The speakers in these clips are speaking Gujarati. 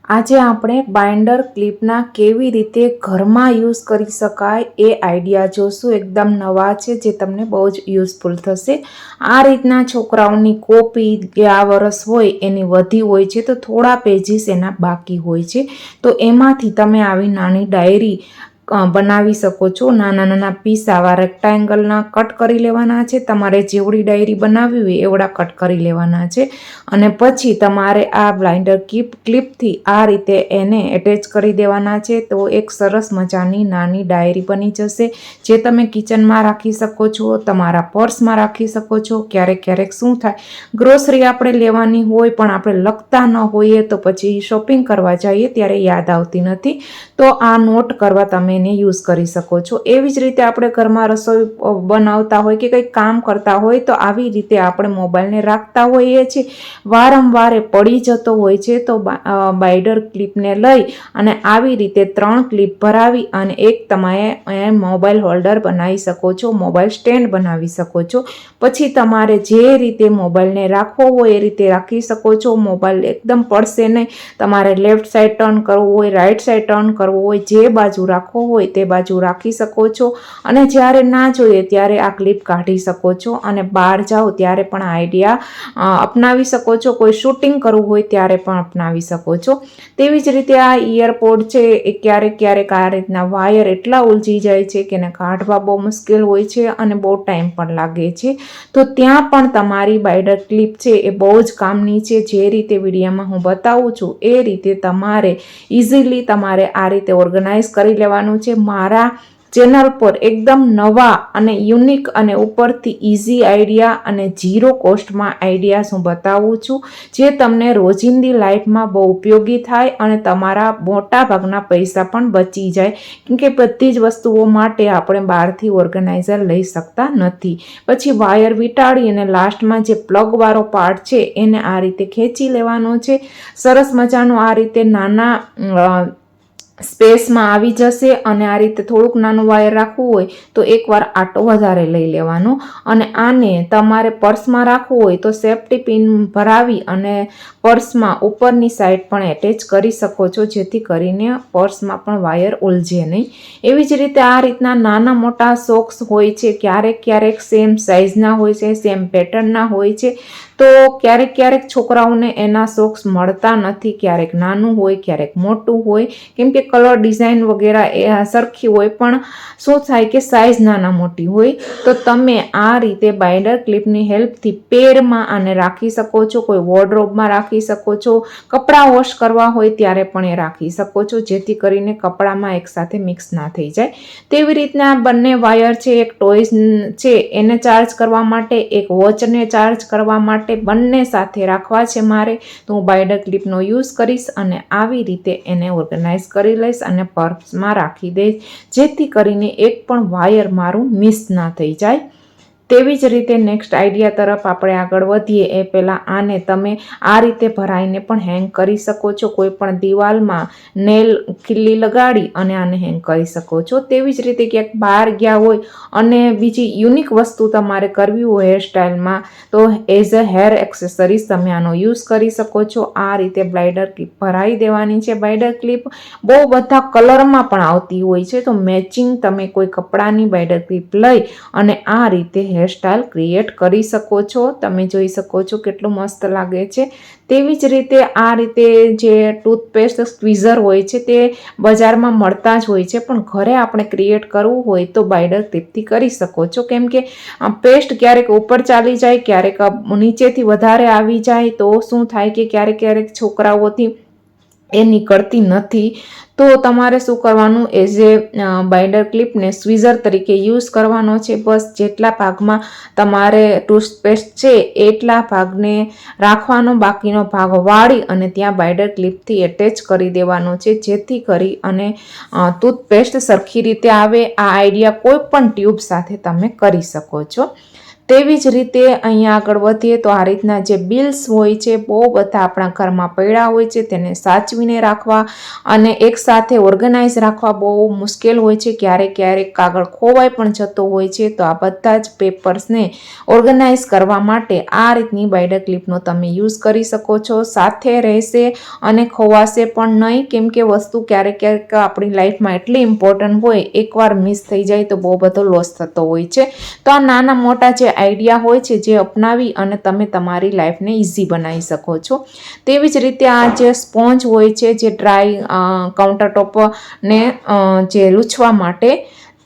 આજે આપણે બાઇન્ડર ક્લિપના કેવી રીતે ઘરમાં યુઝ કરી શકાય એ આઈડિયા જોશું. એકદમ નવા છે જે તમને બહુ જ યુઝફુલ થશે. આ રીતના છોકરાઓની કોપી ગયા વર્ષ હોય એની વધી હોય છે તો થોડા પેજીસ એના બાકી હોય છે, તો એમાંથી તમે આવી નાની ડાયરી બનાવી શકો છો. નાના નાના પીસ આવા રેક્ટેંગલના કટ કરી લેવાના છે. તમારે જેવડી ડાયરી બનાવવી હોય એવડા કટ કરી લેવાના છે અને પછી તમારે આ બાઇન્ડર ક્લિપથી આ રીતે એને એટેચ કરી દેવાના છે. તો એક સરસ મજાની નાની ડાયરી બની જશે જે તમે કિચનમાં રાખી શકો છો, તમારા પર્સમાં રાખી શકો છો. ક્યારેક ક્યારેક શું થાય, ગ્રોસરી આપણે લેવાની હોય પણ આપણે લખતા ન હોઈએ તો પછી શોપિંગ કરવા જઈએ ત્યારે યાદ આવતી નથી, તો આ નોટ કરવા તમે એને યુઝ કરી શકો છો. એવી જ રીતે આપણે ઘરમાં રસોઈ બનાવતા હોય કે કંઈક કામ કરતા હોય તો આવી રીતે આપણે મોબાઈલને રાખતા હોઈએ છીએ, વારંવાર પડી જતો હોય છે. તો બાઇન્ડર ક્લિપને લઈ અને આવી રીતે 3 ક્લિપ ભરાવી અને એક તમે મોબાઈલ હોલ્ડર બનાવી શકો છો, મોબાઈલ સ્ટેન્ડ બનાવી શકો છો. પછી તમારે જે રીતે મોબાઈલને રાખવો હોય એ રીતે રાખી શકો છો. મોબાઈલ એકદમ પડશે નહીં. તમારે લેફ્ટ સાઈડ ટર્ન કરવું હોય, રાઈટ સાઈડ ટર્ન કરવું હોય, જે બાજુ રાખવો હોય તે બાજુ રાખી શકો છો. અને જ્યારે ના જોઈએ ત્યારે આ ક્લિપ કાઢી શકો છો અને બહાર જાઓ ત્યારે પણ આઈડિયા અપનાવી શકો છો. કોઈ શૂટિંગ કરવું હોય ત્યારે પણ અપનાવી શકો છો. તેવી જ રીતે આ ઇયરપોડ છે એ ક્યારેક આ રીતના વાયર એટલા ઉલજી જાય છે કે એને કાઢવા બહુ મુશ્કેલ હોય છે અને બહુ ટાઈમ પણ લાગે છે. તો ત્યાં પણ તમારી બાઇન્ડર ક્લિપ છે એ બહુ જ કામની છે. જે રીતે વિડીયોમાં હું બતાવું છું એ રીતે તમારે ઇઝીલી તમારે આ રીતે ઓર્ગેનાઇઝ કરી લેવાનું છે. મારા ચેનલ પર એકદમ નવા અને યુનિક અને ઉપરથી ઇઝી આઈડિયા અને ઝીરો કોસ્ટમાં આઈડિયાઝ હું બતાવું છું જે તમને રોજિંદી લાઈફમાં બહુ ઉપયોગી થાય અને તમારા મોટા ભાગના પૈસા પણ બચી જાય, કેમકે બધી જ વસ્તુઓ માટે આપણે બહારથી ઓર્ગેનાઇઝર લઈ શકતા નથી. પછી વાયર વીંટાળી અને લાસ્ટમાં જે પ્લગવાળો પાર્ટ છે એને આ રીતે ખેંચી લેવાનો છે. સરસ મજાનું આ રીતે નાના સ્પેસમાં આવી જશે અને આ રીતે થોડુંક નાનું વાયર રાખવું હોય તો એકવાર આટો વધારે લઈ લેવાનો અને આને તમારે પર્સમાં રાખવું હોય તો સેફ્ટી પિન ભરાવી અને પર્સમાં ઉપરની સાઈડ પણ એટેચ કરી શકો છો, જેથી કરીને પર્સમાં પણ વાયર ઉલઝે નહીં. એવી જ રીતે આ રીતના નાના મોટા સોક્સ હોય છે, ક્યારેક સેમ સાઇઝના હોય છે, સેમ પેટર્નના હોય છે. તો ક્યારેક છોકરાઓને એના સોક્સ મળતા નથી, ક્યારેક નાનું હોય ક્યારેક મોટું હોય, કેમ કે કલર ડિઝાઇન વગેરે એ સરખી હોય પણ શું થાય કે સાઇઝ નાના મોટી હોય. તો તમે આ રીતે બાઇન્ડર ક્લિપની હેલ્પથી પેરમાં આને રાખી શકો છો, કોઈ વોર્ડરોબમાં રાખી શકો છો, કપડાં વોશ કરવા હોય ત્યારે પણ એ રાખી શકો છો, જેથી કરીને કપડામાં એકસાથે મિક્સ ના થઈ જાય. તેવી રીતના બંને વાયર છે, એક ટોયઝ છે એને ચાર્જ કરવા માટે, એક વોચને ચાર્જ કરવા માટે, બંને સાથે રાખવા છે મારે, તો હું બાઇન્ડર ક્લિપનો યુઝ કરીશ અને આવી રીતે એને ઓર્ગેનાઇઝ કરી લઈશ અને પર્સમાં રાખી દઈશ, જેથી કરીને એક પણ વાયર મારું મિસ ના થઈ જાય. તેવી જ રીતે નેક્સ્ટ આઈડિયા તરફ આપણે આગળ વધીએ એ પહેલાં આને તમે આ રીતે ભરાઈને પણ હેંગ કરી શકો છો. કોઈ પણ દિવાલમાં નેલ ખીલી લગાડી અને આને હેંગ કરી શકો છો. તેવી જ રીતે ક્યાંક બહાર ગયા હોય અને બીજી યુનિક વસ્તુ તમારે કરવી હોય હેરસ્ટાઈલમાં તો એઝ અ હેર એક્સેસરીઝ તમે આનો યુઝ કરી શકો છો. આ રીતે બાઇન્ડર ક્લિપ ભરાઈ દેવાની છે. બાઇન્ડર ક્લિપ બહુ બધા કલરમાં પણ આવતી હોય છે, તો મેચિંગ તમે કોઈ કપડાની બાઇન્ડર ક્લિપ લઈ અને આ રીતે હેરસ્ટાઈલ ક્રિએટ કરી શકો છો. તમે જોઈ શકો છો કેટલું મસ્ત લાગે છે. તેવી જ રીતે આ રીતે જે ટૂથપેસ્ટ સ્ક્વીઝર હોય છે તે બજારમાં મળતા જ હોય છે, પણ ઘરે આપણે ક્રિએટ કરવું હોય તો બાઇન્ડર ક્લિપથી કરી શકો છો, કેમ કે પેસ્ટ ક્યારેક ઉપર ચાલી જાય, ક્યારેક નીચેથી વધારે આવી જાય, તો શું થાય કે ક્યારેક છોકરાઓથી એ નીકળતી નથી. તો તમારે શું કરવાનું, એઝ એ બાઇન્ડર ક્લિપને સ્વીઝર તરીકે યુઝ કરવાનો છે. બસ જેટલા ભાગમાં તમારે ટૂથપેસ્ટ છે એટલા ભાગને રાખવાનો, બાકીનો ભાગ વાળી અને ત્યાં બાઇન્ડર ક્લિપથી એટેચ કરી દેવાનો છે, જેથી કરી અને ટૂથપેસ્ટ સરખી રીતે આવે. આ આઈડિયા કોઈ પણ ટ્યુબ સાથે તમે કરી શકો છો. તેવી જ રીતે અહીંયા આગળ વધીએ તો આ રીતના જે બિલ્સ હોય છે બહુ બધા આપણા ઘરમાં પડ્યા હોય છે, તેને સાચવીને રાખવા અને એકસાથે ઓર્ગેનાઇઝ રાખવા બહુ મુશ્કેલ હોય છે. ક્યારેક ક્યારેક કાગળ ખોવાઈ પણ જતો હોય છે. તો આ બધા જ પેપર્સને ઓર્ગેનાઇઝ કરવા માટે આ રીતની બાઇડર ક્લિપનો તમે યુઝ કરી શકો છો. સાથે રહેશે અને ખોવાશે પણ નહીં, કેમ કે વસ્તુ ક્યારેક ક્યારેક આપણી લાઈફમાં એટલી ઇમ્પોર્ટન્ટ હોય, એકવાર મિસ થઈ જાય તો બહુ બધો લોસ થતો હોય છે. તો આ નાના મોટા જે આઈડિયા હોય છે જે અપનાવી અને તમે તમારી લાઈફને ઇઝી બનાવી શકો છો. તેવી જ રીતે આ જે સ્પોન્જ હોય છે જે ડ્રાય કાઉન્ટરટોપને જે લૂછવા માટે,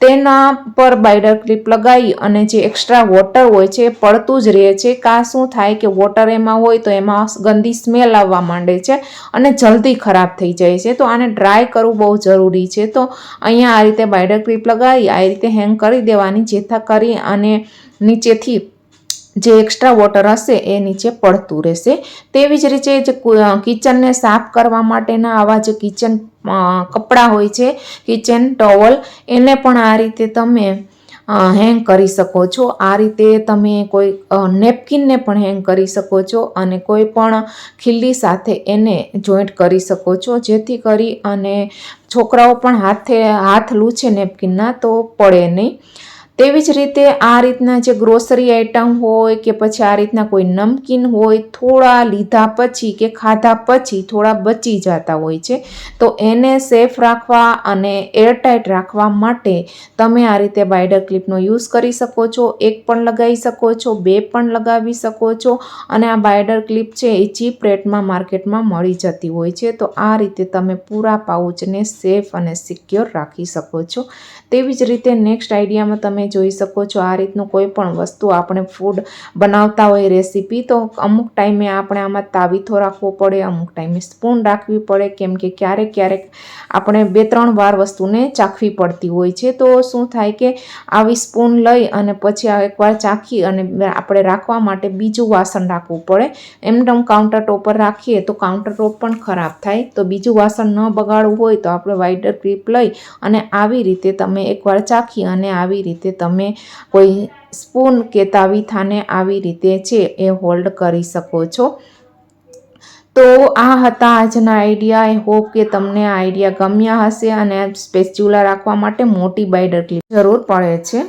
તેના પર બાઇડર ક્લિપ લગાવી અને જે એક્સ્ટ્રા વોટર હોય છે એ પડતું જ રહે છે. કાં શું થાય કે વોટર એમાં હોય તો એમાં ગંદી સ્મેલ આવવા માંડે છે અને જલ્દી ખરાબ થઈ જાય છે. તો આને ડ્રાય કરવું બહુ જરૂરી છે. તો અહીંયા આ રીતે બાઇડર ક્લિપ લગાવી આ રીતે હેંગ કરી દેવાની, જેથી કરી અને નીચેથી જે એક્સ્ટ્રા વોટર હશે એ નીચે પડતું રહેશે. તેવી જ રીતે જે કિચનને સાફ કરવા માટેના આવા જે કિચન કપડાં હોય છે, કિચન ટોવલ, એને પણ આ રીતે તમે હેંગ કરી શકો છો. આ રીતે તમે કોઈ નેપકિનને પણ હેંગ કરી શકો છો અને કોઈ પણ ખીલી સાથે એને જોઈન્ટ કરી શકો છો, જેથી કરી અને છોકરાઓ પણ હાથ લૂછે નેપકિનના તો પડે નહીં. તેવી જ રીતે આ રીતના જે ગ્રોસરી આઇટમ હોય કે પછી આ રીતના કોઈ નમકીન હોય, થોડા લીધા પછી કે ખાધા પછી થોડા બચી જતા હોય છે, તો એને સેફ રાખવા અને એરટાઇટ રાખવા માટે તમે આ રીતે બાઇડર ક્લિપનો યુઝ કરી શકો છો. એક પણ લગાવી શકો છો, બે પણ લગાવી શકો છો અને આ બાઇડર ક્લિપ છે એ ચીપ રેટમાં માર્કેટમાં મળી જતી હોય છે. તો આ રીતે તમે પૂરા પાઉચને સેફ અને સિક્યોર રાખી શકો છો. તેવી જ રીતે નેક્સ્ટ આઈડિયામાં તમે જોઈ શકો છો આ રીતનું કોઈ પણ વસ્તુ આપણે ફૂડ બનાવતા હોય રેસીપી, તો અમુક ટાઈમે આપણે આમાં તાવીથો રાખવો પડે, અમુક ટાઈમે સ્પૂન રાખવી પડે, કેમ કે ક્યારેક ક્યારેક આપણે 2-3 વાર વસ્તુને ચાખવી પડતી હોય છે. તો શું થાય કે આવી સ્પૂન લઈ અને પછી એકવાર ચાખી અને આપણે રાખવા માટે બીજું વાસણ રાખવું પડે. એમનેમ કાઉન્ટર ટોપ પર રાખીએ તો કાઉન્ટર ટોપ પણ ખરાબ થાય. તો બીજું વાસણ ન બગાડવું હોય તો આપણે બાઇડર ક્લિપ લઈ અને આવી રીતે તમે એકવાર ચાખી અને આવી રીતે તમે કોઈ સ્પૂન કે તાવીથાને આવી રીતે છે એ હોલ્ડ કરી શકો છો. તો આ હતા આજના આઈડિયા. આઈ હોપ કે તમને આ આઈડિયા ગમ્યા હશે અને સ્પેચ્યુલા રાખવા માટે મોટી બાઇડર ક્લિપ જરૂર પડે છે.